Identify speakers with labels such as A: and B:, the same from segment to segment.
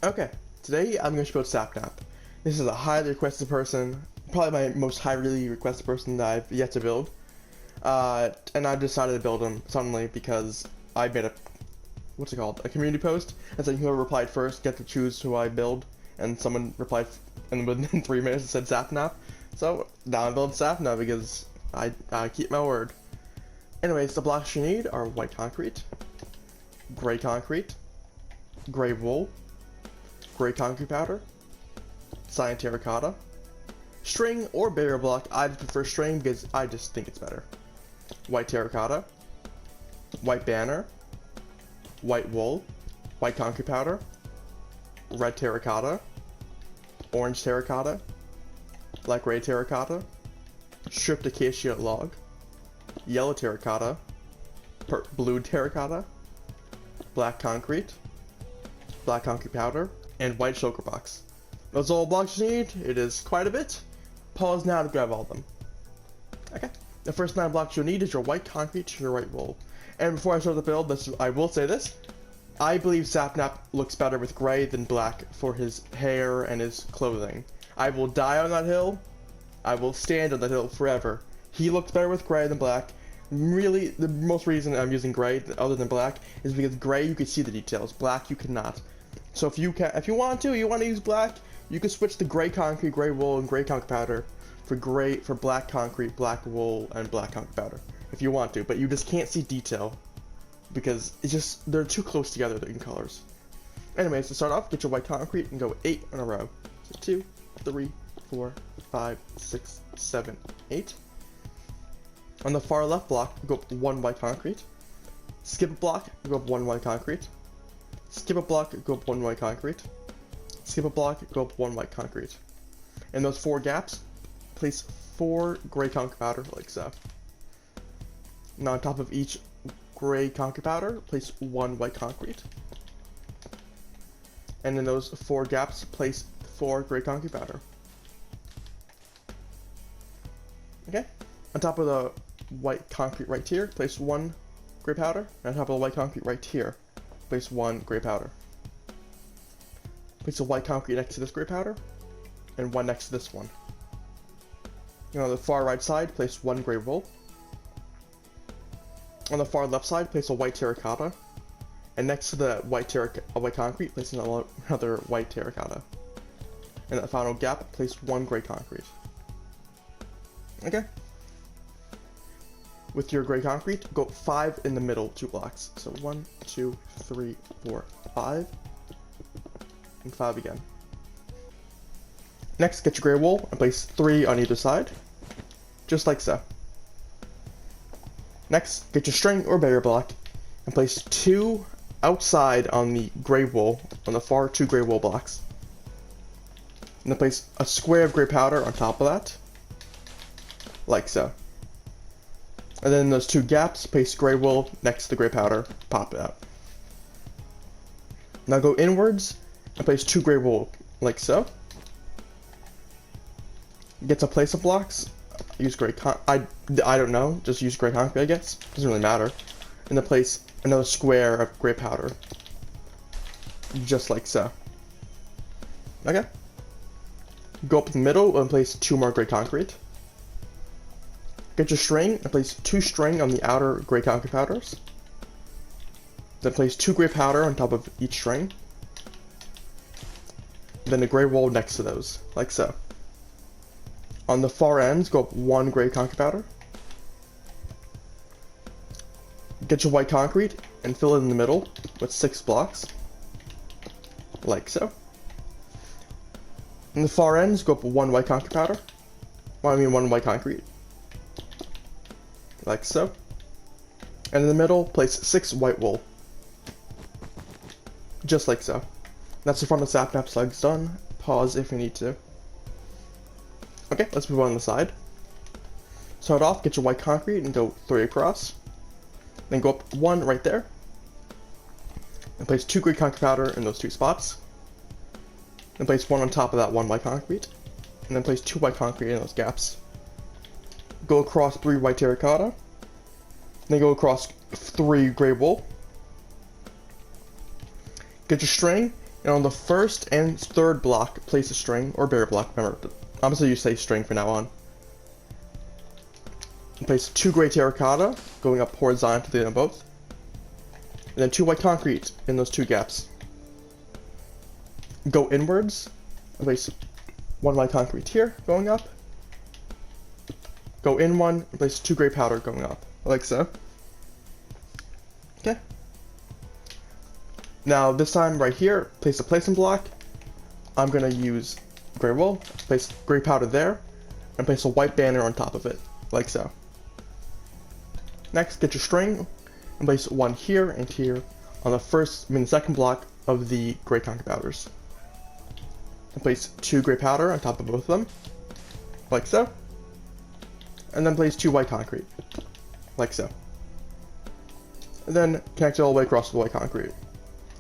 A: Okay, today I'm going to build Sapnap. This is a highly requested person, probably my most highly requested person that I've yet to build. And I decided to build him suddenly because I made a community post, and said whoever replied first get to choose who I build, and someone replied, and within 3 minutes it said Sapnap. So now I'm building Sapnap because I keep my word. Anyways, the blocks you need are white concrete, gray wool, gray concrete powder, cyan terracotta, string or barrier block. I prefer string because I just think it's better. White terracotta, white banner, white wool, white concrete powder, red terracotta, orange terracotta, black gray terracotta, stripped acacia log, yellow terracotta, blue terracotta, black concrete powder, and white shulker box. Those are all blocks you need. It is quite a bit. Pause now to grab all of them. Okay. The first 9 blocks you'll need is your white concrete and your white wool. And before I start the build, I will say this. I believe Sapnap looks better with gray than black for his hair and his clothing. I will die on that hill. I will stand on that hill forever. He looks better with gray than black. Really, the most reason I'm using gray other than black is because gray you can see the details, black you cannot. So if you want to use black, you can switch to gray concrete, gray wool, and gray concrete powder for black concrete, black wool, and black concrete powder if you want to, but you just can't see detail because they're too close together in colors. Anyways, to start off, get your white concrete and go 8 in a row. So 2, 3, 4, 5, 6, 7, 8. On the far left block, go up 1 white concrete. Skip a block, go up 1 white concrete. Skip a block, go up 1 white concrete. Skip a block, go up 1 white concrete. In those 4 gaps, place 4 gray concrete powder, like so. Now on top of each gray concrete powder, place 1 white concrete. And in those 4 gaps, place 4 gray concrete powder. Okay? On top of the white concrete right here, place 1 gray powder. And on top of the white concrete right here, place 1 gray powder. Place the white concrete next to this gray powder, and 1 next to this one. And on the far right side, place 1 gray wool. On the far left side, place a white terracotta, and next to the white concrete, place another white terracotta. In that final gap, place 1 gray concrete. Okay. With your gray concrete, go 5 in the middle 2 blocks. So 1, 2, 3, 4, 5, and 5 again. Next, get your gray wool and place 3 on either side, just like so. Next, get your string or barrier block and place 2 outside on the gray wool, on the far 2 gray wool blocks. And then place a square of gray powder on top of that, like so. And then in those 2 gaps, place gray wool next to the gray powder, pop it out. Now go inwards and place 2 gray wool, like so. Get to place of blocks, use gray I don't know, just use gray concrete, I guess. Doesn't really matter. And then place another square of gray powder, just like so. Okay. Go up the middle and place 2 more gray concrete. Get your string and place 2 string on the outer gray concrete powders. Then place 2 gray powder on top of each string. Then the gray wool next to those, like so. On the far ends, go up 1 gray concrete powder. Get your white concrete and fill it in the middle with 6 blocks, like so. On the far ends, go up 1 white concrete powder. Well, I mean 1 white concrete, like so. And in the middle, place 6 white wool, just like so. That's the front of Sapnap's legs done. Pause if you need to. Okay, let's move on the side. Start off, get your white concrete and go 3 across. Then go up 1 right there. And place 2 gray concrete powder in those 2 spots. Then place 1 on top of that 1 white concrete. And then place 2 white concrete in those gaps. Go across 3 white terracotta. Then go across 3 gray wool. Get your string And on the first and third block, place a string or barrier block. Remember, obviously you say string from now on. And place 2 gray terracotta going up horizontally on both. And then 2 white concrete in those 2 gaps. Go inwards and place 1 white concrete here going up. Go in 1 and place 2 gray powder going up, like so. Okay. Now this time right here, place a placement block. I'm gonna use gray wool, place gray powder there, and place a white banner on top of it, like so. Next, get your string and place 1 here and here on the second block of the gray concrete powders. And place 2 gray powder on top of both of them, like so. And then place 2 white concrete, like so. And then connect it all the way across the white concrete.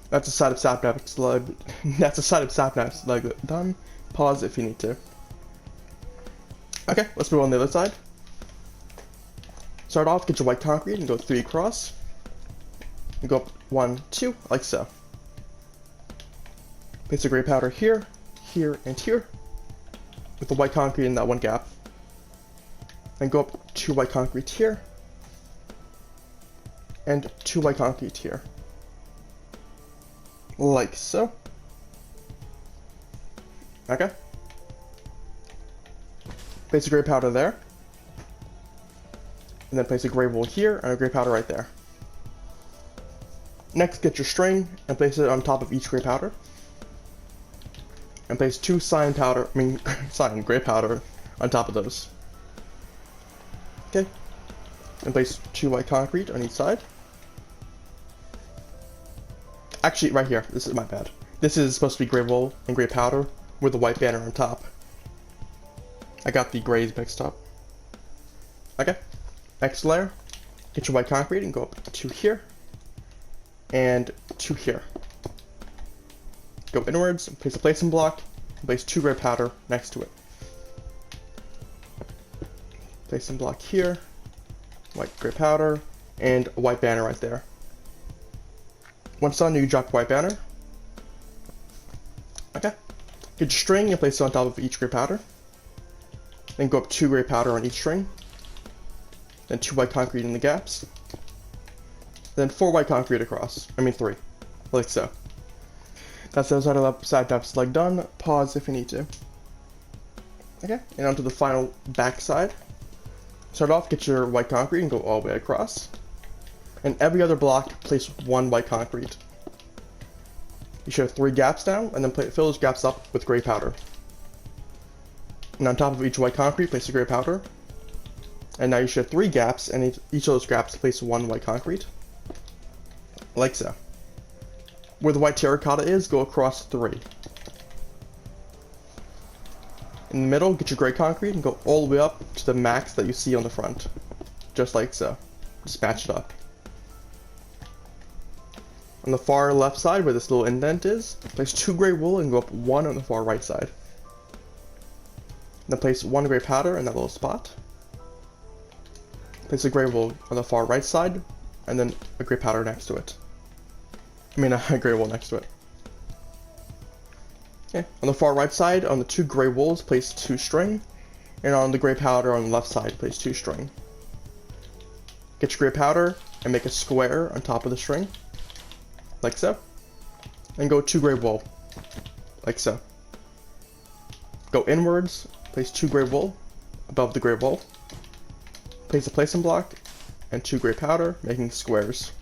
A: That's a side of Sapnap slug. That's a side of Sapnap slug done. Pause if you need to. Okay, let's move on the other side. Start off, get your white concrete and go 3 across. And go up 1, 2, like so. Place a gray powder here, here, and here, with the white concrete in that 1 gap. Then go up 2 white concrete here, and 2 white concrete here. Like so. Okay. Place a gray powder there. And then place a gray wool here and a gray powder right there. Next, get your string and place it on top of each gray powder. And place 2 cyan gray powder on top of those. Okay. And place 2 white concrete on each side. Actually, right here. This is my bad. This is supposed to be gray wool and gray powder with a white banner on top. I got the grays mixed up. Okay. Next layer. Get your white concrete and go up 2 here. And 2 here. Go inwards and place a placement block. And place 2 gray powder next to it. Placement block here. White gray powder. And a white banner right there. Once done, you drop white banner. Okay. Get your string and place it on top of each gray powder. Then go up 2 gray powder on each string. Then 2 white concrete in the gaps. Then 4 white concrete across. 3. Like so. That's the side of the Sapnap slug done. Pause if you need to. Okay. And onto the final back side. Start off, get your white concrete and go all the way across. And every other block, place 1 white concrete. You should have 3 gaps now, and then fill those gaps up with gray powder. And on top of each white concrete, place a gray powder. And now you should have 3 gaps, and each of those gaps, place 1 white concrete. Like so. Where the white terracotta is, go across 3. In the middle, get your gray concrete and go all the way up to the max that you see on the front. Just like so. Just match it up. On the far left side, where this little indent is, place 2 gray wool and go up 1 on the far right side. Then place 1 gray powder in that little spot. Place a gray wool on the far right side, and then a gray powder next to it. A gray wool next to it. Okay, on the far right side, on the 2 gray wools, place 2 string, and on the gray powder on the left side, place 2 string. Get your gray powder and make a square on top of the string. Like so. And go 2 gray wool. Like so. Go inwards, place 2 gray wool above the gray wool. Place a placement block and 2 gray powder, making squares.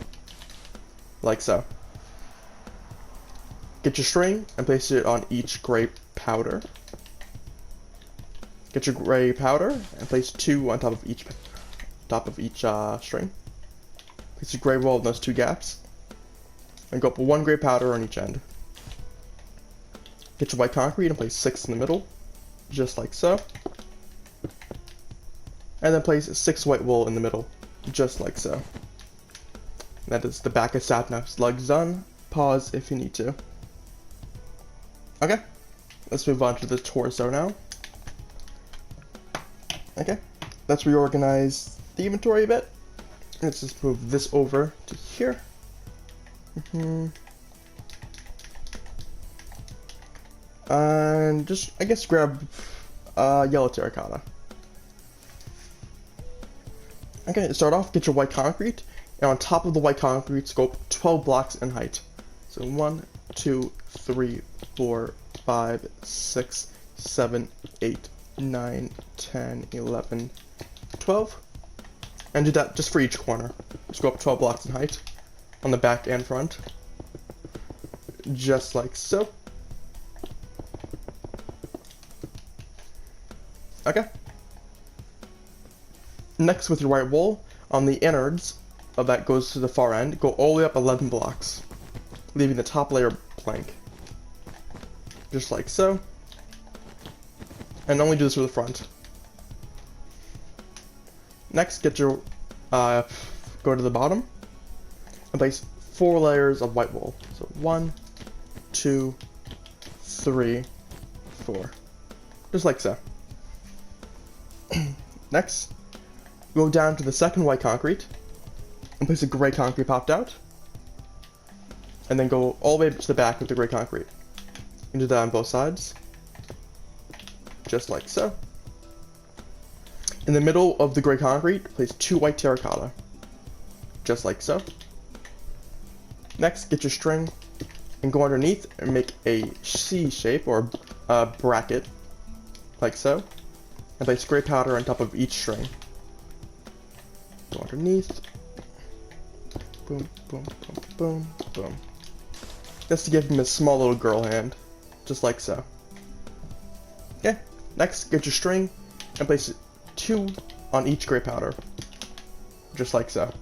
A: Like so. Get your string and place it on each gray powder. Get your gray powder and place 2 on top of each string. Place your gray wool in those 2 gaps. And go up 1 gray powder on each end. Get your white concrete and place 6 in the middle, just like so. And then place 6 white wool in the middle, just like so. That is the back of Sapnap slugs done. Pause if you need to. Okay, let's move on to the torso now. Okay, let's reorganize the inventory a bit. Let's just move this over to here. And just, I guess, grab yellow terracotta. Okay, to start off, get your white concrete, and on top of the white concrete, scope 12 blocks in height. So 1, 2, 3, 4, 5, 6, 7, 8, 9, 10, 11, 12. And do that just for each corner. Just go up 12 blocks in height on the back and front. Just like so. Okay. Next, with your white wool, on the innards of that goes to the far end, go all the way up 11 blocks, leaving the top layer blank. Just like so. And only do this for the front. Next, get your, go to the bottom, and place 4 layers of white wool. So 1, 2, 3, 4. Just like so. Next, go down to the second white concrete and place a gray concrete popped out, and then go all the way to the back with the gray concrete. And do that on both sides, just like so. In the middle of the gray concrete, place 2 white terracotta, just like so. Next, get your string and go underneath and make a C shape or a bracket, like so, and place gray powder on top of each string. Go underneath. Boom, boom, boom, boom, boom. Just to give him a small little girl hand, just like so. Okay, next get your string and place 2 on each gray powder, just like so.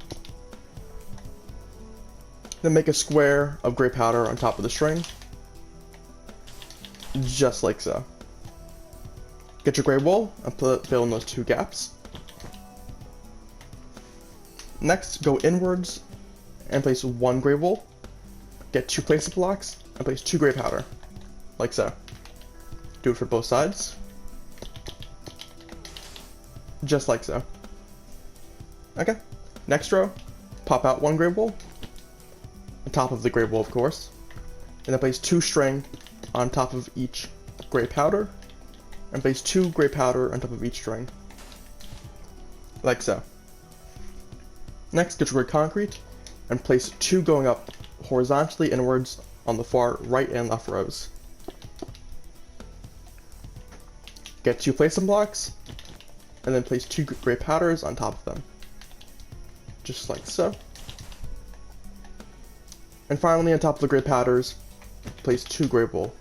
A: Then make a square of gray powder on top of the string, just like so. Get your gray wool and fill in those 2 gaps. Next, go inwards and place 1 gray wool. Get 2 placer blocks and place 2 gray powder, like so. Do it for both sides, just like so. Okay, next row, pop out 1 gray wool, on top of the gray wool of course, and then place 2 string on top of each gray powder, and place 2 gray powder on top of each string, like so. Next, get your gray concrete and place 2 going up horizontally inwards on the far right and left rows. Get 2 placement blocks and then place 2 gray powders on top of them, just like so. And finally, on top of the gray powders, place 2 gray wool.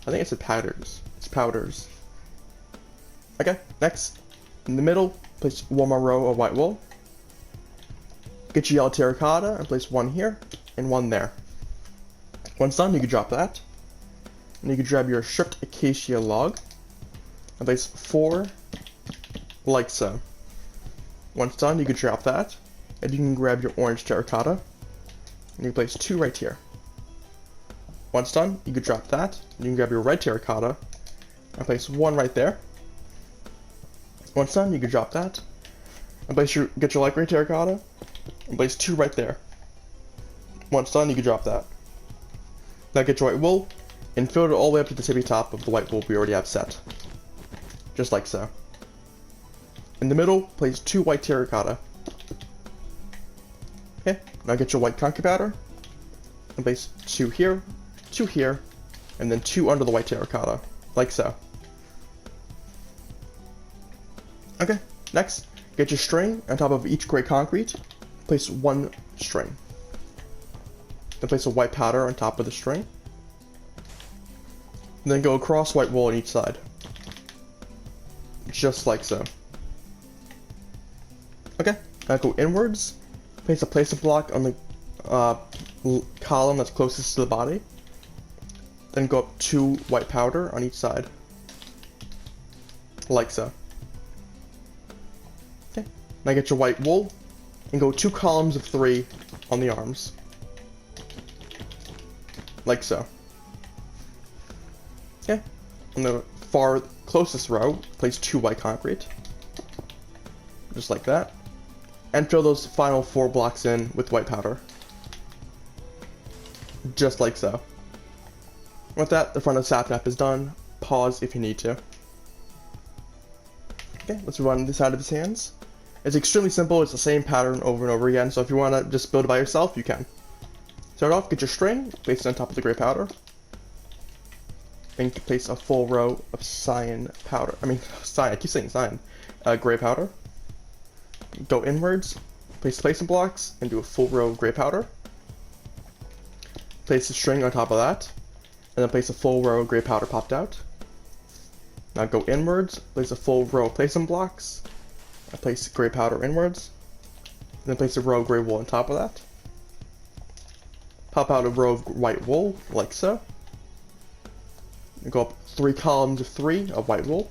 A: I think it said powders. It's powders. Okay, next, in the middle, place 1 more row of white wool. Get your yellow terracotta and place 1 here and 1 there. Once done, you can drop that. And you can grab your stripped acacia log and place 4 like so. Once done, you can drop that. And you can grab your orange terracotta and you can place 2 right here. Once done, you can drop that. And you can grab your red terracotta and place 1 right there. Once done, you can drop that and get your light gray terracotta and place 2 right there. Once done, you can drop that. Now get your white wool and fill it all the way up to the tippy top of the white wool we already have set, just like so. In the middle, place 2 white terracotta. Okay, now get your white concrete powder and place 2 here, 2 here, and then 2 under the white terracotta, like so. Okay, next, get your string on top of each gray concrete, place 1 string. Then place a white powder on top of the string. And then go across white wool on each side, just like so. Okay, now go inwards, place a placer block on the column that's closest to the body. Then go up 2 white powder on each side, like so. Okay, now get your white wool and go 2 columns of 3 on the arms, like so. Okay, on the far closest row, place 2 white concrete, just like that, and fill those final 4 blocks in with white powder, just like so. With that, the front of Sapnap is done. Pause if you need to. Okay, let's move on to the side of his hands. It's extremely simple. It's the same pattern over and over again. So if you want to just build it by yourself, you can. Start off, get your string, place it on top of the gray powder. Then place a full row of cyan powder. Cyan. I keep saying cyan. Gray powder. Go inwards. Place placement blocks and do a full row of gray powder. Place the string on top of that, and then place a full row of gray powder popped out. Now go inwards, place a full row of placement blocks, and place gray powder inwards, and then place a row of gray wool on top of that. Pop out a row of white wool, like so. And go up 3 columns of 3 of white wool,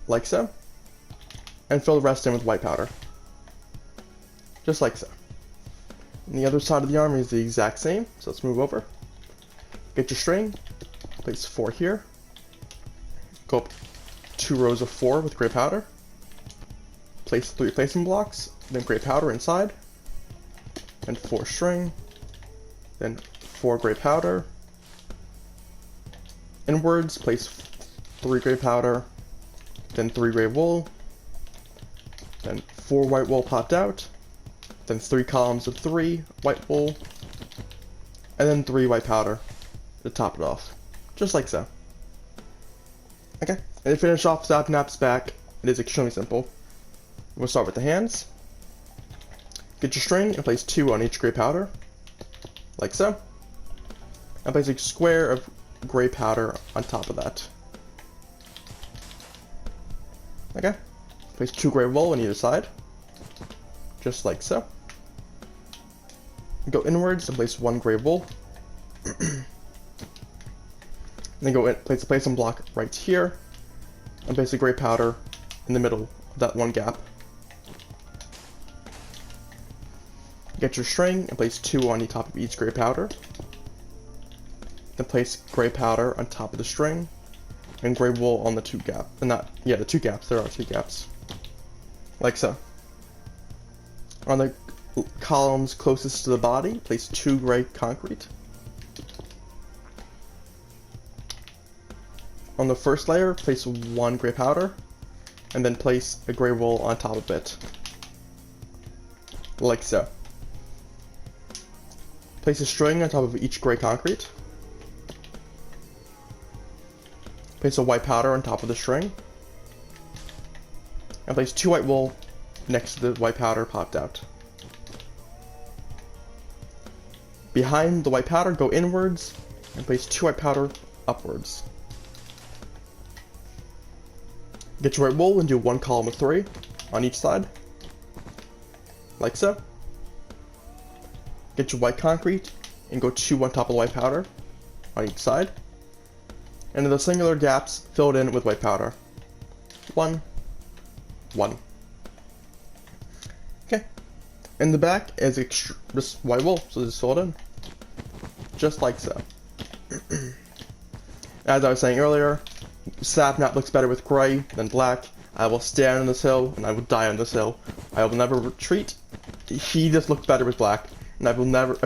A: like so. And fill the rest in with white powder, just like so. And the other side of the arm is the exact same, so let's move over. Get your string, place 4 here, go up 2 rows of 4 with gray powder, place 3 placement blocks, then gray powder inside, and 4 string, then 4 gray powder, inwards, place 3 gray powder, then 3 gray wool, then 4 white wool popped out, then 3 columns of 3 white wool, and then 3 white powder to top it off, just like so. Okay, and to finish off Sapnap's back, it is extremely simple. We'll start with the hands. Get your string and place 2 on each gray powder, like so, and place a square of gray powder on top of that. Okay. Place 2 gray wool on either side, just like so. Go inwards and place 1 gray wool. Then go in, place a placement block right here, and place a gray powder in the middle of that 1 gap. Get your string and place 2 on the top of each gray powder. Then place gray powder on top of the string, and gray wool on the 2 gaps. The 2 gaps. There are 2 gaps. Like so. On the columns closest to the body, place 2 gray concrete. On the first layer, place 1 gray powder, and then place a gray wool on top of it. Like so. Place a string on top of each gray concrete. Place a white powder on top of the string. And place 2 white wool next to the white powder popped out. Behind the white powder, go inwards and place 2 white powder upwards. Get your white wool and do 1 column of 3 on each side, like so. Get your white concrete and go 2 on top of the white powder on each side. And in the singular gaps, filled in with white powder. 1, 1. Okay. In the back is just white wool, so just fill it in. Just like so. As I was saying earlier, Sapnap looks better with gray than black. I will stand on this hill, and I will die on this hill. I will never retreat. He just looks better with black, and I will never,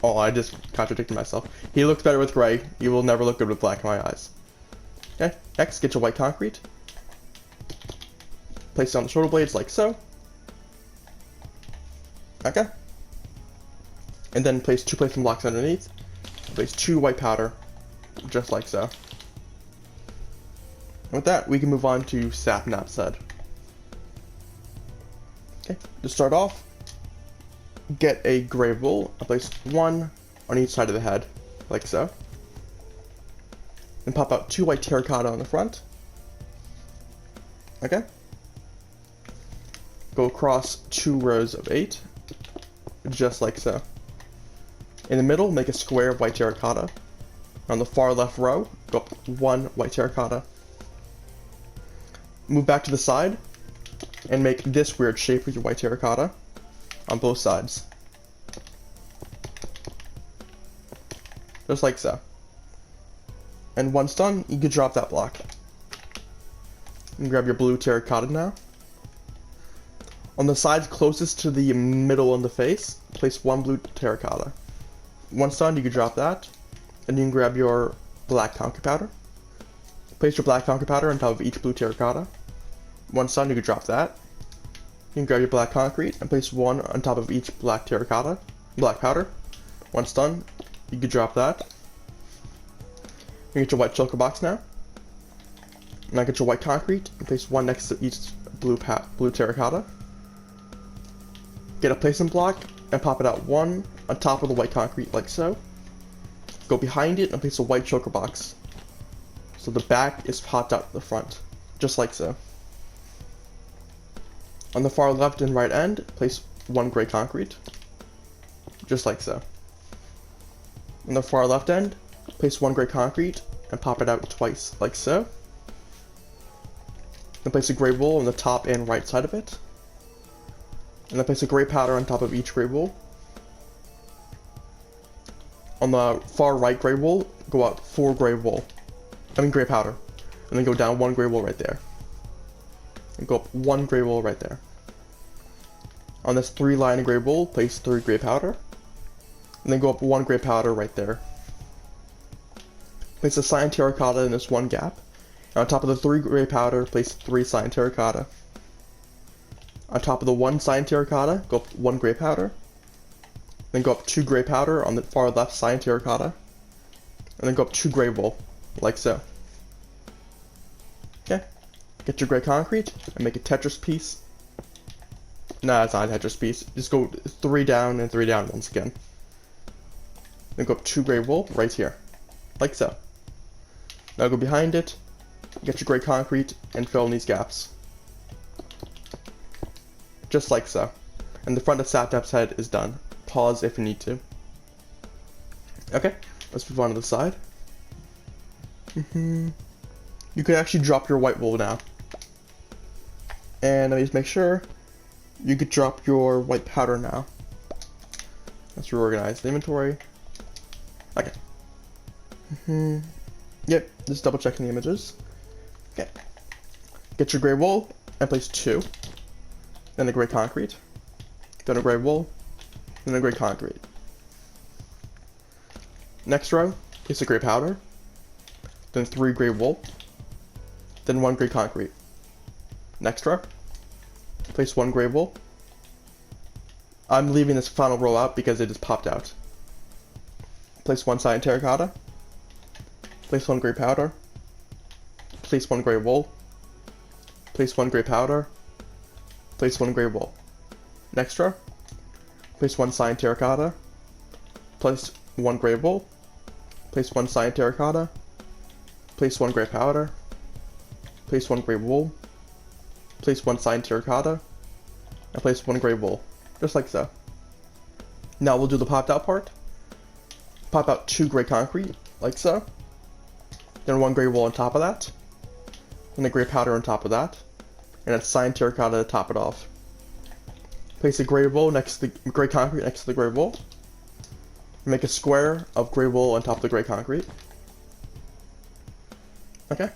A: I just contradicted myself. He looks better with gray. You will never look good with black in my eyes. Okay, next, get your white concrete. Place it on the shoulder blades like so. Okay. And then place 2 placement blocks underneath. Place 2 white powder, just like so. And with that, we can move on to Sapnap's head. Okay, to start off, get a gray wool and place 1 on each side of the head, like so. And pop out 2 white terracotta on the front. Okay. Go across 2 rows of 8, just like so. In the middle, make a square of white terracotta. On the far left row, go up 1 white terracotta. Move back to the side, and make this weird shape with your white terracotta on both sides. Just like so. And once done, you can drop that block. And grab your blue terracotta now. On the sides closest to the middle of the face, place 1 blue terracotta. Once done, you can drop that. And you can grab your black concrete powder. Place your black concrete powder on top of each blue terracotta. Once done, you can drop that. You can grab your black concrete and place one on top of each black powder. Once done, you can drop that. You get your white choker box now. Now get your white concrete and place one next to each blue terracotta. Get a placement block and pop it out one on top of the white concrete like so. Go behind it and place a white choker box. So the back is popped out the front, just like so. On the far left and right end, place one gray concrete, just like so. On the far left end, place one gray concrete and pop it out twice, like so. Then place a gray wool on the top and right side of it. And then place a gray powder on top of each gray wool. On the far right gray wool, go out 4 gray powder. And then go down 1 gray wool right there. And go up 1 gray wool right there. On this 3 line of gray wool, place 3 gray powder. And then go up 1 gray powder right there. Place a cyan terracotta in this 1 gap. And on top of the 3 gray powder, place 3 cyan terracotta. On top of the 1 cyan terracotta, go up 1 gray powder. Then go up 2 gray powder on the far left cyan terracotta. And then go up 2 gray wool, like so. Okay, get your gray concrete and make a Tetris piece. Nah, it's not a Tetris piece. Just go 3 down and 3 down once again. Then go up 2 gray wool right here, like so. Now go behind it, get your gray concrete, and fill in these gaps. Just like so. And the front of Sapnap's head is done. Pause if you need to. Okay, let's move on to the side. You can actually drop your white wool now. And let me just make sure you could drop your white powder now. Let's reorganize the inventory. Okay. Yep, just double checking the images. Okay. Get your gray wool and place 2. Then the gray concrete. Then a gray wool. Then a gray concrete. Next row, place a gray powder. Then 3 gray wool. Then 1 gray concrete. Next row, place 1 gray wool. I'm leaving this final row out because it just popped out. Place 1 cyan terracotta. Place 1 gray powder. Place 1 gray wool. Place 1 gray powder. Place 1 gray wool. Next row, place 1 cyan terracotta. Place 1 gray wool. Place 1 cyan terracotta. Place 1 gray powder. Place 1 gray wool. Place 1 cyan terracotta. And place 1 gray wool. Just like so. Now we'll do the popped out part. Pop out 2 gray concrete, like so. Then 1 gray wool on top of that. And a gray powder on top of that. And a cyan terracotta to top it off. Place a gray wool next to the gray concrete next to the gray wool. Make a square of gray wool on top of the gray concrete. Okay.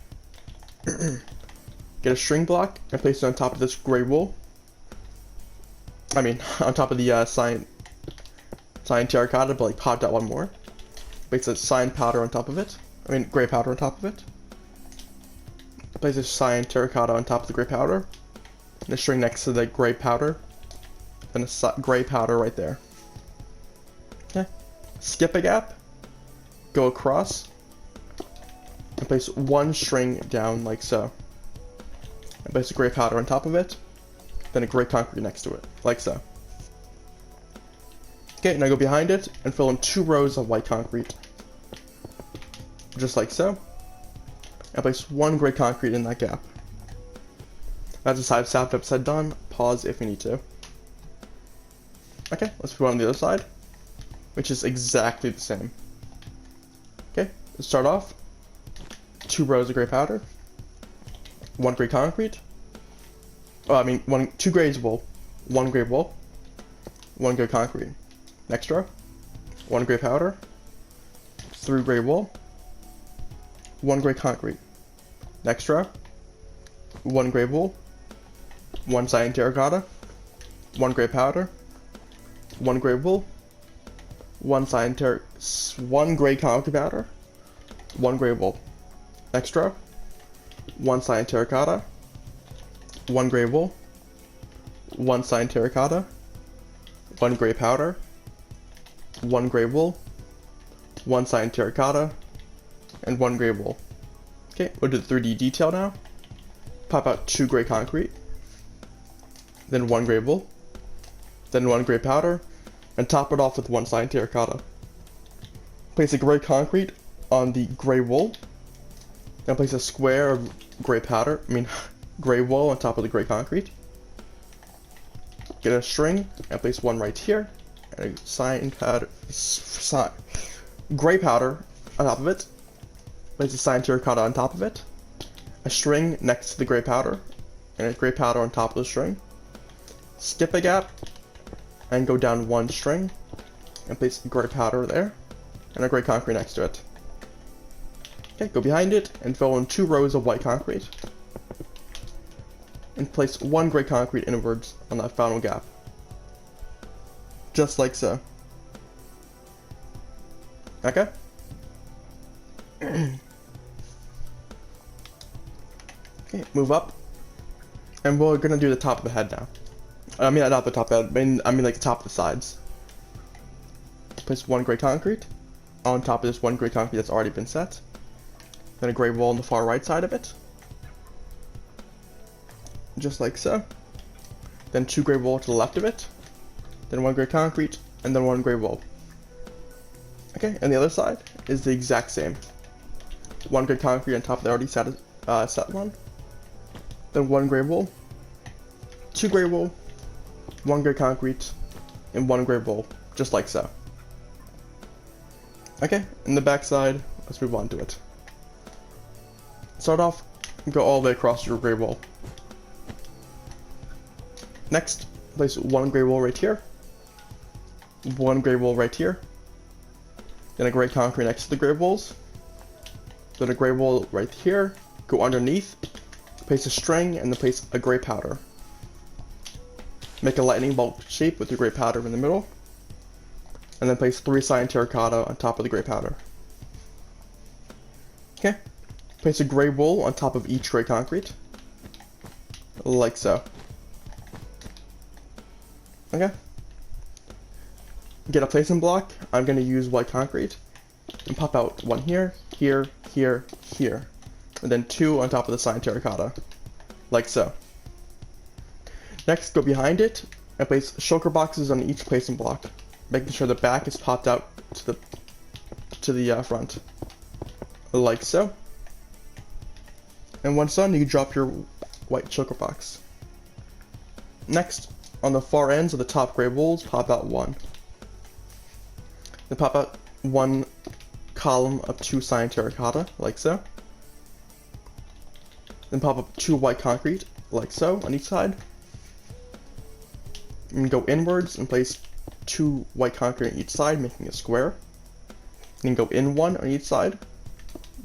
A: Get a string block and place it on top of this gray wool. I mean, on top of the cyan terracotta, but like popped out 1 more. Place a cyan powder on top of it. I mean, gray powder on top of it. Place a cyan terracotta on top of the gray powder. And a string next to the gray powder. And a gray powder right there. Okay. Skip a gap. Go across. And place 1 string down like so. And place a gray powder on top of it. Then a gray concrete next to it, like so. Okay, now go behind it and fill in 2 rows of white concrete. Just like so. And place 1 gray concrete in that gap. That's the side of Sapnap's head done. Pause if you need to. Okay, let's move on to the other side, which is exactly the same. Okay, let's start off. 2 rows of gray powder. 1 gray concrete. Oh, I mean, 2 grays wool. 1 gray wool. 1 gray concrete. Next row. 1 gray powder. 3 gray wool. 1 gray concrete. Next row. 1 gray wool. 1 cyan terracotta. 1 gray powder. 1 gray wool. one gray concrete powder, one gray wool. Next row, one cyan terracotta, one gray wool, one cyan terracotta, one gray powder, one gray wool, one cyan terracotta, and one gray wool. Okay, we'll do the 3D detail now. Pop out two gray concrete, then one gray wool, then one gray powder, and top it off with one cyan terracotta. Place a gray concrete on the gray wool, then place a square of gray powder, gray wool on top of the gray concrete. Get a string and place one right here, and a gray powder on top of it. Place a cyan terracotta on top of it, a string next to the gray powder, and a gray powder on top of the string. Skip a gap, and go down one string, and place gray powder there, and a gray concrete next to it. Okay, go behind it, and fill in 2 rows of white concrete, and place one gray concrete inwards on that final gap. Just like so. Okay? Okay, move up, and we're gonna do the top of the head now. Not the top of the head, I mean like the top of the sides. Place one gray concrete on top of this one gray concrete that's already been set. Then a gray wall on the far right side of it. Just like so. Then 2 gray wool to the left of it. Then 1 gray concrete, and then 1 gray wool. Okay, and the other side is the exact same. 1 gray concrete on top of the already set one. Then 1 gray wool, 2 gray wool, 1 gray concrete, and 1 gray wool, just like so. Okay, and the back side, let's move on to it. Start off, go all the way across your gray wool. Next, place 1 gray wool right here, 1 gray wool right here, then a gray concrete next to the gray wools, then a gray wool right here, go underneath, place a string, and then place a gray powder. Make a lightning bolt shape with the gray powder in the middle, and then place 3 cyan terracotta on top of the gray powder. Okay, place a gray wool on top of each gray concrete, like so. Okay. Get a placement block. I'm going to use white concrete, and pop out 1 here, here, here, here, and then 2 on top of the cyan terracotta, like so. Next, go behind it and place shulker boxes on each placement block, making sure the back is popped out to the front, like so. And once done, you can drop your white shulker box. Next, on the far ends of the top gray wools, pop out 1. Then pop out 1 column of 2 cyan terracotta, like so. Then pop up 2 white concrete, like so, on each side. And go inwards and place 2 white concrete on each side, making a square. Then go in 1 on each side,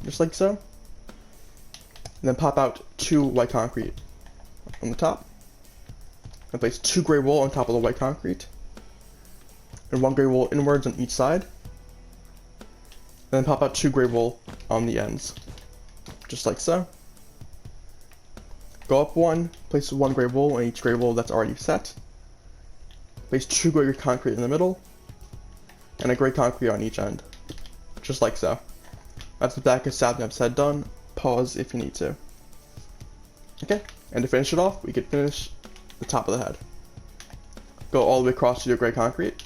A: just like so. And then pop out 2 white concrete on the top. And place 2 gray wool on top of the white concrete. And 1 gray wool inwards on each side. And then pop out 2 gray wool on the ends, just like so. Go up 1, place 1 gray wool on each gray wool that's already set. Place 2 gray concrete in the middle, and a gray concrete on each end, just like so. That's the back of Sapnap's head done. Pause if you need to. Okay, and to finish it off, we could finish the top of the head. Go all the way across to your gray concrete.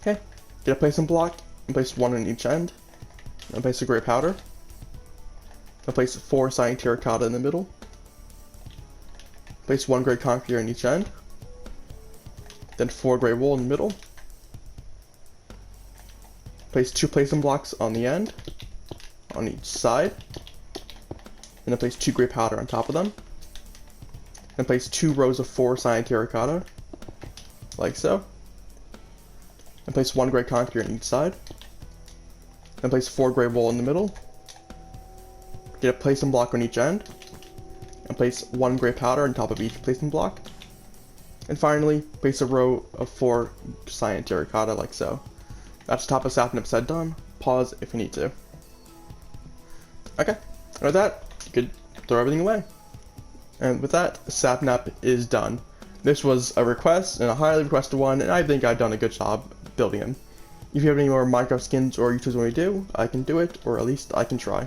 A: Okay, get a placement block and place 1 on each end, and place a gray powder. Then place 4 cyan terracotta in the middle. Place 1 gray concrete on each end. Then 4 gray wool in the middle. Place 2 placement blocks on the end, on each side. And then place 2 gray powder on top of them. Then place 2 rows of 4 cyan terracotta, like so. And place 1 gray concrete on each side. Then place 4 gray wool in the middle. Get a placement block on each end, and place 1 gray powder on top of each placement block. And finally, place a row of 4 cyan terracotta like so. That's top of Sapnap said done. Pause if you need to. Okay, and with that, you could throw everything away. And with that, Sapnap is done. This was a request, and a highly requested one, and I think I've done a good job building him. If you have any more Minecraft skins or YouTubes want me to do, I can do it, or at least I can try.